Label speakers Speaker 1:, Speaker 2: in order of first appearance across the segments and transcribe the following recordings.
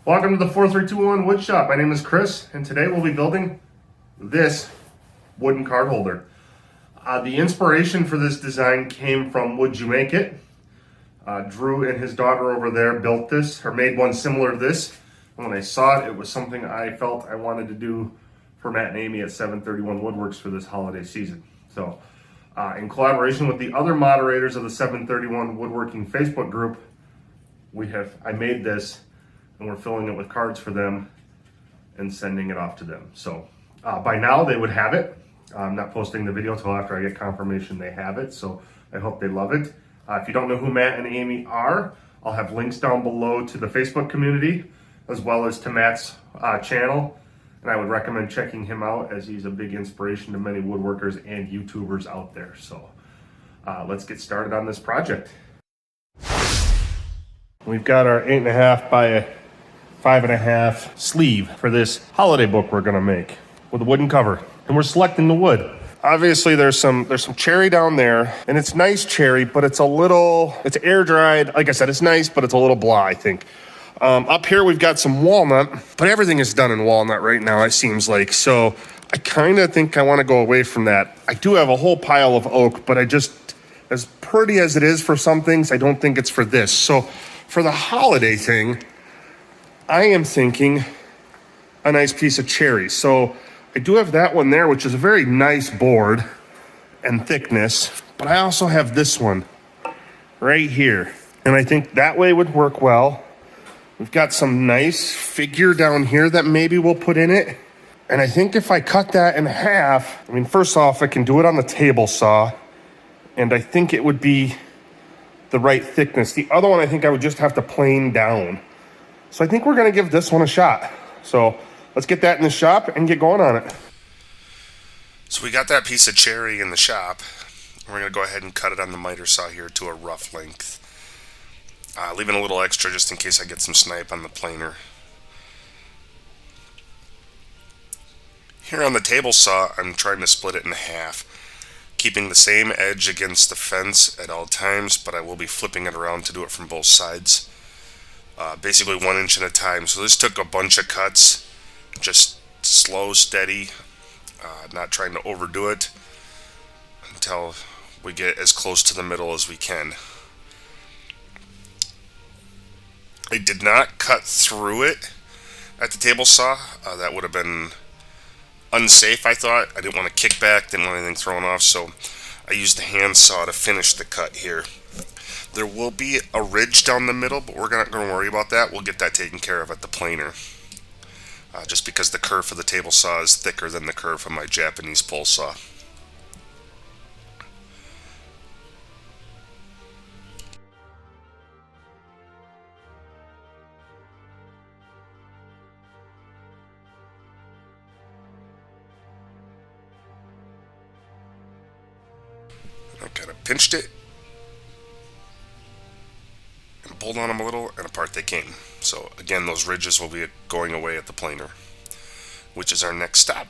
Speaker 1: Welcome to the 4321 Wood Shop. My name is Chris, and today we'll be building this wooden card holder. The inspiration for this design came from Would You Make It? Drew and his daughter over there built this, or made one similar to this. And when I saw it, it was something I felt I wanted to do for Matt and Amy at 731 Woodworks for this holiday season. So, in collaboration with the other moderators of the 731 Woodworking Facebook group, I made this, and we're filling it with cards for them and sending it off to them. So by now they would have it. I'm not posting the video until after I get confirmation they have it, so I hope they love it. If you don't know who Matt and Amy are, I'll have links down below to the Facebook community as well as to Matt's channel, and I would recommend checking him out as he's a big inspiration to many woodworkers and YouTubers out there. So let's get started on this project. We've got our 8.5 by 5.5 sleeve for this holiday book we're gonna make with a wooden cover, and we're selecting the wood. Obviously there's some cherry down there, and it's nice cherry, but it's air dried. Like I said, it's nice, but it's a little blah, I think. Up here we've got some walnut, but everything is done in walnut right now, it seems like. So I kind of think I want to go away from that. I do have a whole pile of oak, but as pretty as it is for some things, I don't think it's for this. So for the holiday thing, I am thinking a nice piece of cherry. So I do have that one there, which is a very nice board and thickness, but I also have this one right here. And I think that way would work well. We've got some nice figure down here that maybe we'll put in it. And I think if I cut that in half, first off, I can do it on the table saw, and I think it would be the right thickness. The other one, I think I would just have to plane down. So I think we're gonna give this one a shot. So let's get that in the shop and get going on it. So we got that piece of cherry in the shop. We're gonna go ahead and cut it on the miter saw here to a rough length. Leaving a little extra just in case I get some snipe on the planer. Here on the table saw, I'm trying to split it in half, keeping the same edge against the fence at all times, but I will be flipping it around to do it from both sides. Basically 1 inch at a time. So this took a bunch of cuts, just slow, steady, not trying to overdo it until we get as close to the middle as we can. I did not cut through it at the table saw. That would have been unsafe, I thought. I didn't want to kick back, didn't want anything thrown off, so I used the hand saw to finish the cut here. There will be a ridge down the middle, but we're not going to worry about that. We'll get that taken care of at the planer. Just because the curve for the table saw is thicker than the curve for my Japanese pole saw. I kind of pinched it and pulled on them a little, and apart they came. So again, those ridges will be going away at the planer, which is our next stop.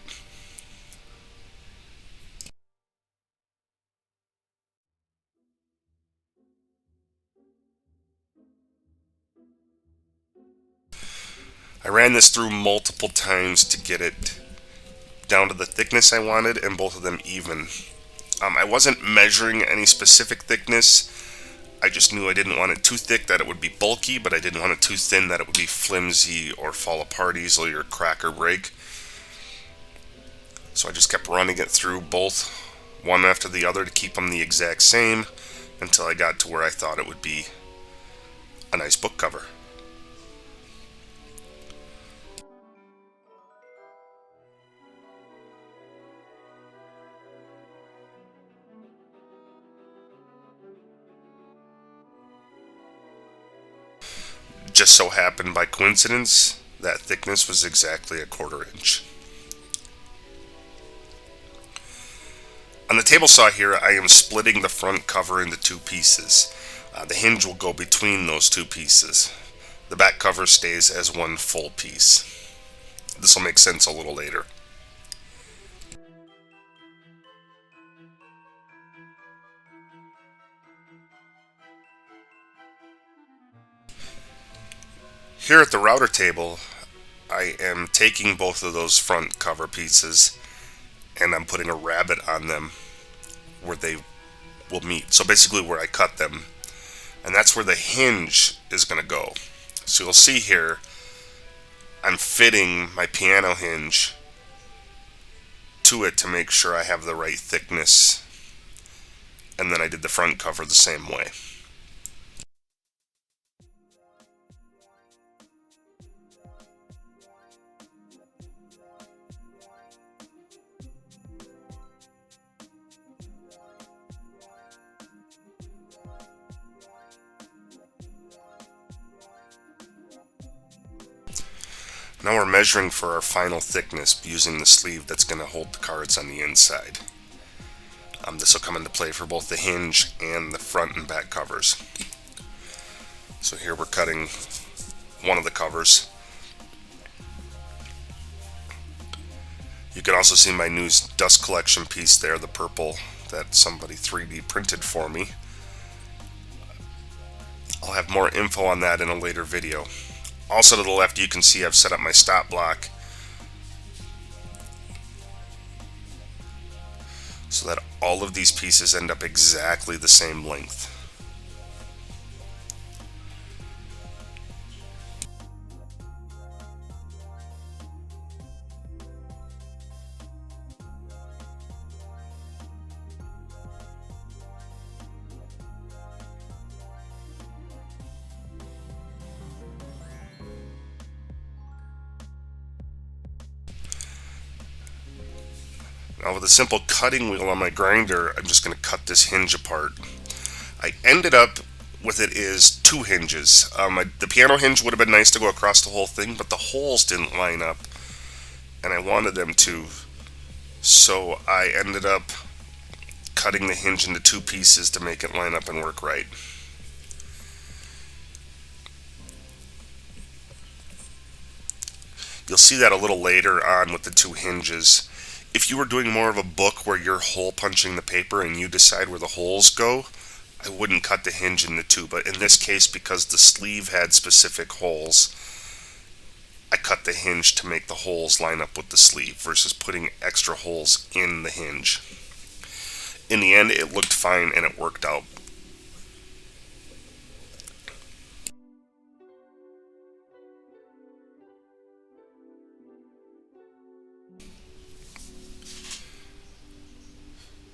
Speaker 1: I ran this through multiple times to get it down to the thickness I wanted, and both of them even. I wasn't measuring any specific thickness. I just knew I didn't want it too thick that it would be bulky, but I didn't want it too thin that it would be flimsy or fall apart easily or crack or break. So I just kept running it through both, one after the other, to keep them the exact same until I got to where I thought it would be a nice book cover. Just so happened by coincidence that thickness was exactly a 1/4 inch. On the table saw here, I am splitting the front cover into 2 pieces. The hinge will go between those 2 pieces. The back cover stays as one full piece. This will make sense a little later. Here at the router table, I am taking both of those front cover pieces and I'm putting a rabbet on them where they will meet. So basically where I cut them. And that's where the hinge is going to go. So you'll see here, I'm fitting my piano hinge to it to make sure I have the right thickness. And then I did the front cover the same way. Now we're measuring for our final thickness using the sleeve that's going to hold the cards on the inside. This will come into play for both the hinge and the front and back covers. So here we're cutting one of the covers. You can also see my new dust collection piece there, the purple that somebody 3D printed for me. I'll have more info on that in a later video. Also to the left you can see I've set up my stop block so that all of these pieces end up exactly the same length. Now with a simple cutting wheel on my grinder, I'm just going to cut this hinge apart. I ended up with it is 2 hinges. The piano hinge would have been nice to go across the whole thing, but the holes didn't line up, and I wanted them to. So I ended up cutting the hinge into 2 pieces to make it line up and work right. You'll see that a little later on with the 2 hinges. If you were doing more of a book where you're hole punching the paper and you decide where the holes go, I wouldn't cut the hinge into 2, but in this case, because the sleeve had specific holes, I cut the hinge to make the holes line up with the sleeve versus putting extra holes in the hinge. In the end, it looked fine and it worked out.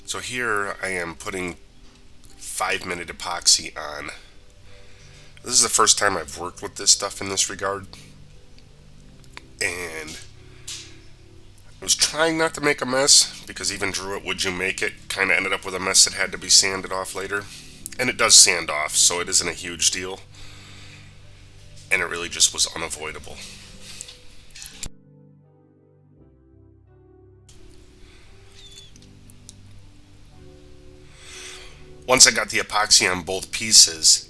Speaker 1: So here I am putting 5-minute epoxy on. This is the first time I've worked with this stuff in this regard, and I was trying not to make a mess because even Drew at Would You Make It kind of ended up with a mess that had to be sanded off later, and it does sand off, so it isn't a huge deal, and it really just was unavoidable. Once I got the epoxy on both pieces,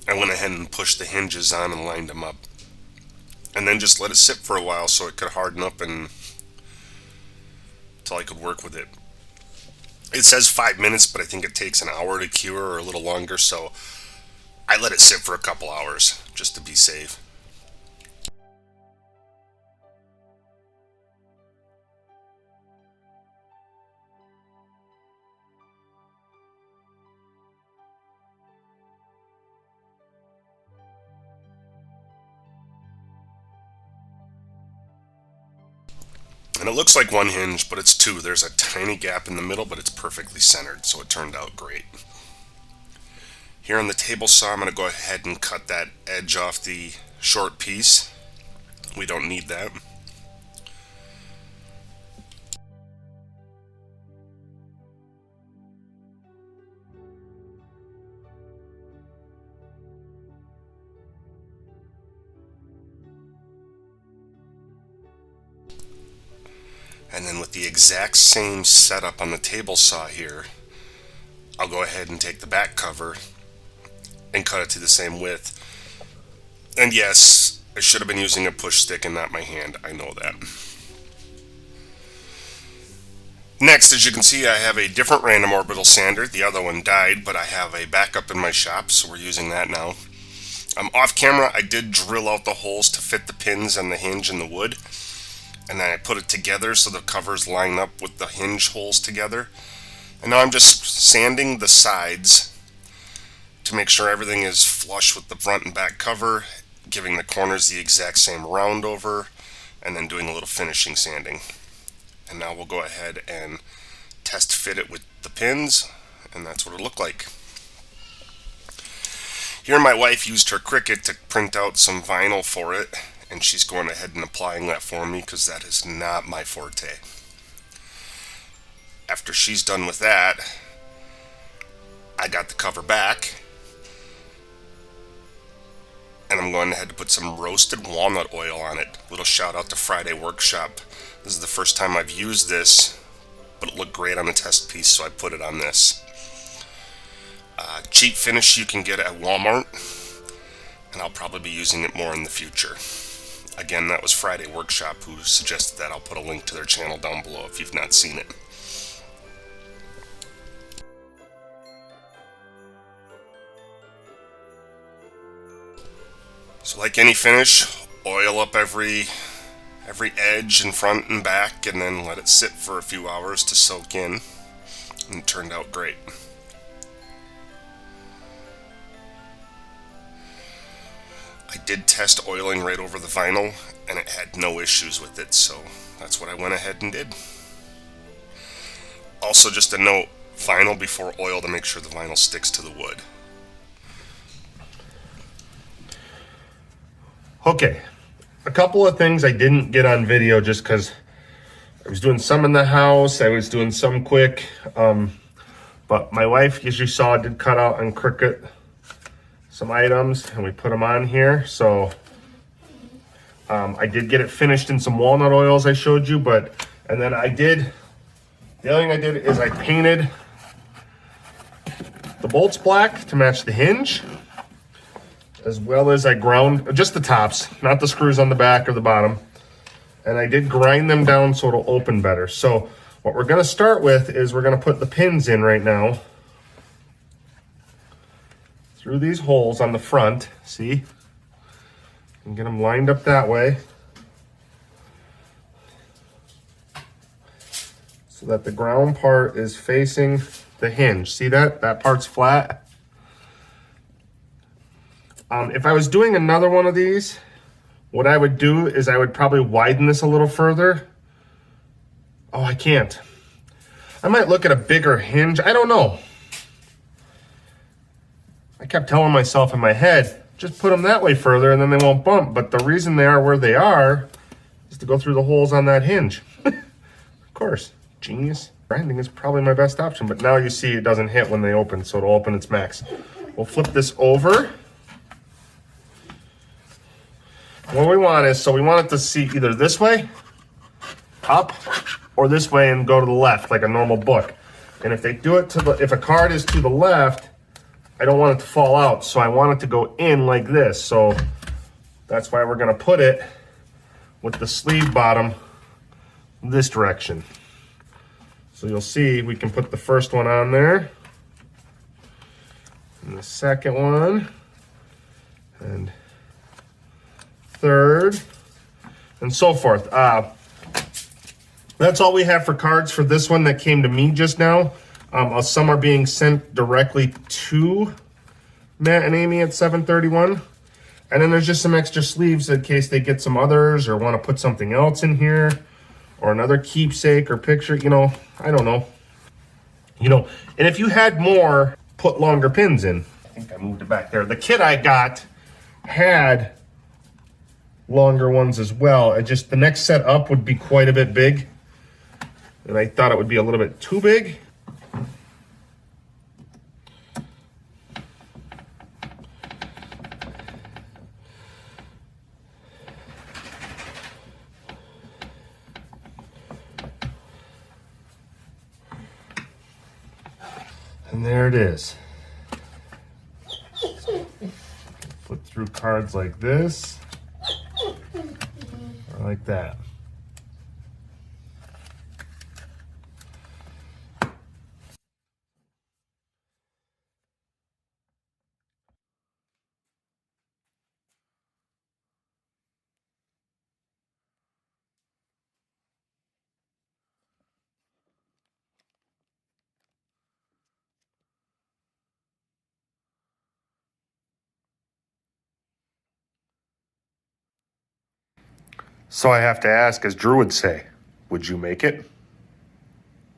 Speaker 1: I went ahead and pushed the hinges on and lined them up. And then just let it sit for a while so it could harden up and until I could work with it. It says 5 minutes, but I think it takes an hour to cure or a little longer, so I let it sit for a couple hours just to be safe. And it looks like 1 hinge, but it's 2. There's a tiny gap in the middle, but it's perfectly centered, so it turned out great. Here on the table saw, I'm going to go ahead and cut that edge off the short piece. We don't need that. And then with the exact same setup on the table saw here, I'll go ahead and take the back cover and cut it to the same width. And yes, I should have been using a push stick and not my hand, I know that. Next, as you can see, I have a different random orbital sander. The other one died, but I have a backup in my shop, so we're using that now. Off camera, I did drill out the holes to fit the pins and the hinge and the wood, and then I put it together so the covers line up with the hinge holes together. And now I'm just sanding the sides to make sure everything is flush with the front and back cover, giving the corners the exact same round over, and then doing a little finishing sanding. And now we'll go ahead and test fit it with the pins, and that's what it'll look like. Here my wife used her Cricut to print out some vinyl for it, and she's going ahead and applying that for me because that is not my forte. After she's done with that, I got the cover back, and I'm going ahead to put some roasted walnut oil on it. Little shout out to Friday Workshop. This is the first time I've used this, but it looked great on the test piece, so I put it on this. Cheap finish you can get at Walmart, and I'll probably be using it more in the future. Again, that was Friday Workshop who suggested that. I'll put a link to their channel down below if you've not seen it. So like any finish, oil up every edge and front and back, and then let it sit for a few hours to soak in, and it turned out great. I did test oiling right over the vinyl, and it had no issues with it, so that's what I went ahead and did. Also, just a note, vinyl before oil to make sure the vinyl sticks to the wood. Okay, a couple of things I didn't get on video just because I was doing some in the house, I was doing some quick, but my wife, as you saw, did cut out on Cricut some items, and we put them on here. So I did get it finished in some walnut oils I showed you, and then the other thing I did is I painted the bolts black to match the hinge, as well as I ground just the tops, not the screws on the back or the bottom, and I did grind them down so it'll open better. So what we're going to start with is we're going to put the pins in right now through these holes on the front. See? And get them lined up that way so that the ground part is facing the hinge. See that? That part's flat. If I was doing another one of these, what I would do is I would probably widen this a little further. Oh, I can't. I might look at a bigger hinge. I don't know. I kept telling myself in my head, just put them that way further and then they won't bump. But the reason they are where they are is to go through the holes on that hinge. Of course, genius. Grinding is probably my best option, but now you see it doesn't hit when they open, so it'll open its max. We'll flip this over. What we want is, so we want it to see either this way, up, or this way and go to the left like a normal book. And if they do it if a card is to the left, I don't want it to fall out, so I want it to go in like this. So that's why we're gonna put it with the sleeve bottom this direction. So you'll see we can put the first one on there, and the second one, and third, and so forth. That's all we have for cards for this one that came to me just now. Some are being sent directly to Matt and Amy at 731. And then there's just some extra sleeves in case they get some others or want to put something else in here or another keepsake or picture, I don't know. And if you had more, put longer pins in. I think I moved it back there. The kit I got had longer ones as well. The next set up would be quite a bit big. And I thought it would be a little bit too big. And there it is. Flip through cards like this, or like that. So I have to ask, as Drew would say, would you make it?